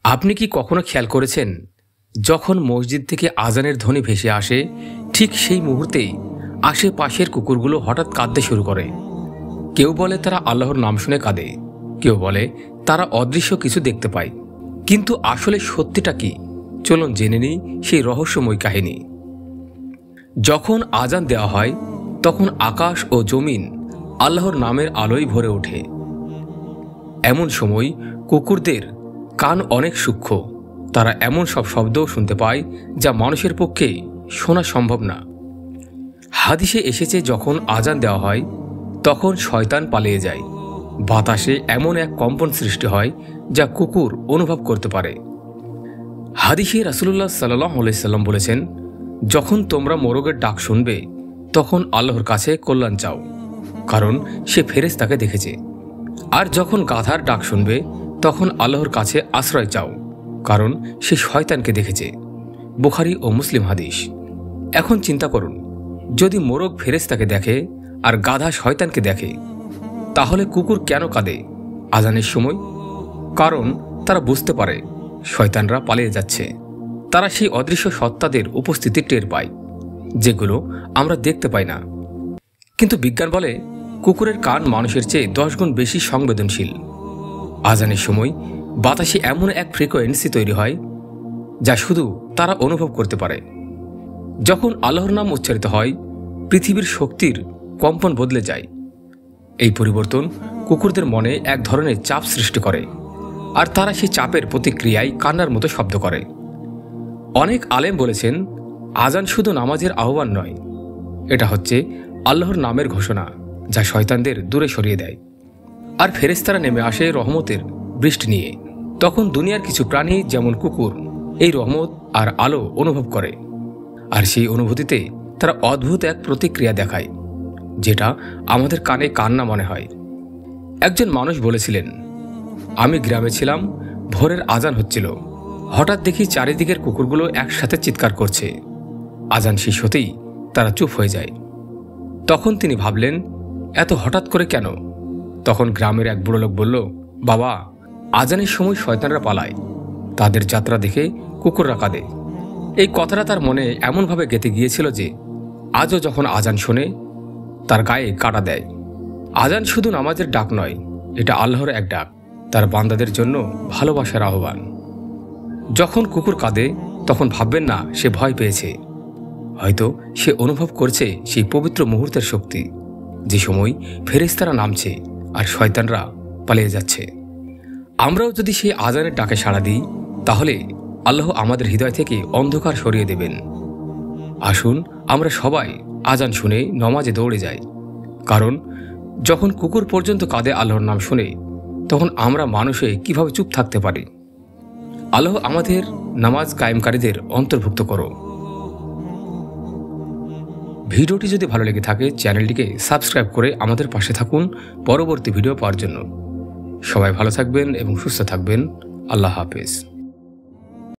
আপনি কি কখনো খেয়াল করেছেন, যখন মসজিদ থেকে আজানের ধ্বনি ভেসে আসে, ঠিক সেই মুহূর্তেই আশেপাশের কুকুরগুলো হঠাৎ কাঁদতে শুরু করে। কেউ বলে তারা আল্লাহর নাম শুনে কাঁদে, কেউ বলে তারা অদৃশ্য কিছু দেখতে পায়। কিন্তু আসলে সত্যিটা কি? চলুন জেনে নিই সেই রহস্যময় কাহিনী। যখন আজান দেওয়া হয়, তখন আকাশ ও জমিন আল্লাহর নামের আলোয় ভরে ওঠে। এমন সময় কুকুরদের কান অনেক সূক্ষ্ম, তারা এমন সব শব্দও শুনতে পায় যা মানুষের পক্ষে শোনা সম্ভব না। হাদিসে এসেছে, যখন আজান দেওয়া হয় তখন শয়তান পালিয়ে যায়। বাতাসে এমন এক কম্পন সৃষ্টি হয় যা কুকুর অনুভব করতে পারে। হাদিসে রাসূলুল্লাহ সাল্লাল্লাহু আলাইহি সাল্লাম বলেছেন, যখন তোমরা মোরগের ডাক শুনবে তখন আল্লাহর কাছে কল্যাণ চাও, কারণ সে ফেরেশতাকে দেখেছে। আর যখন গাধার ডাক শুনবে তখন আল্লাহর কাছে আশ্রয় চাও, কারণ সে শয়তানকে দেখেছে। বুখারী ও মুসলিম হাদিস। এখন চিন্তা করুন, যদি মোরগ ফেরেশতাকে দেখে আর গাধা শয়তানকে দেখে, তাহলে কুকুর কেন কাঁদে আজানের সময়? কারণ তারা বুঝতে পারে শয়তানরা পালিয়ে যাচ্ছে। তারা সেই অদৃশ্য সত্তাদের উপস্থিতি টের পায়, যেগুলো আমরা দেখতে পাই না। কিন্তু বিজ্ঞান বলে কুকুরের কান মানুষের চেয়ে 10 গুণ বেশি সংবেদনশীল। আজানের সময় বাতাসে এমন এক ফ্রিকোয়েন্সি তৈরি হয় যা শুধু তারা অনুভব করতে পারে। যখন আল্লাহর নাম উচ্চারিত হয়, পৃথিবীর শক্তির কম্পন বদলে যায়। এই পরিবর্তন কুকুরদের মনে এক ধরনের চাপ সৃষ্টি করে, আর তারা সেই চাপের প্রতিক্রিয়ায় কান্নার মতো শব্দ করে। অনেক আলেম বলেছেন, আজান শুধু নামাজের আহ্বান নয়, এটা হচ্ছে আল্লাহর নামের ঘোষণা যা শয়তানদের দূরে সরিয়ে দেয়। আর ফেরেশতারা নেমে আসে রহমতের বৃষ্টি নিয়ে। তখন দুনিয়ার কিছু প্রাণী যেমন কুকুর এই রহমত আর আলো অনুভব করে, আর সেই অনুভূতিতে তারা অদ্ভুত এক প্রতিক্রিয়া দেখায়, যেটা আমাদের কানে কান্না মনে হয়। একজন মানুষ বলেছিলেন, আমি গ্রামে ছিলাম, ভোরের আজান হচ্ছিল, হঠাৎ দেখি চারিদিকের কুকুরগুলো একসাথে চিৎকার করছে। আজান শেষ হতেই তারা চুপ হয়ে যায়। তখন তিনি ভাবলেন, এত হঠাৎ করে কেন? তখন গ্রামের এক বুড়ো লোক বলল, বাবা, আজানের সময় শয়তানরা পালায়, তাদের যাত্রা দেখে কুকুররা কাঁদে। এই কথাটা তার মনে এমনভাবে গেঁথে গিয়েছিল যে আজও যখন আজান শোনে তার গায়ে কাঁটা দেয়। আজান শুধু নামাজের ডাক নয়, এটা আল্লাহর এক ডাক, তার বান্দাদের জন্য ভালোবাসার আহ্বান। যখন কুকুর কাঁদে তখন ভাববেন না সে ভয় পেয়েছে, হয়তো সে অনুভব করছে সেই পবিত্র মুহূর্তের শক্তি, যে সময় ফেরেশতারা নামছে আর শয়তানরা পালিয়ে যাচ্ছে। আমরাও যদি সেই আজানের ডাকে সাড়া দিই, তাহলে আল্লাহ আমাদের হৃদয় থেকে অন্ধকার সরিয়ে দেবেন। আসুন আমরা সবাই আজান শুনে নমাজে দৌড়ে যাই, কারণ যখন কুকুর পর্যন্ত কাঁদে আল্লাহর নাম শুনে, তখন আমরা মানুষে কিভাবে চুপ থাকতে পারি? আল্লাহ আমাদের নামাজ কায়েমকারীদের অন্তর্ভুক্ত করো। ভিডিওটি যদি ভালো লেগে থাকে, চ্যানেলটিকে সাবস্ক্রাইব করে আমাদের পাশে থাকুন পরবর্তী ভিডিও পাওয়ার জন্য। সবাই ভালো থাকবেন এবং সুস্থ থাকবেন। আল্লাহ হাফেজ।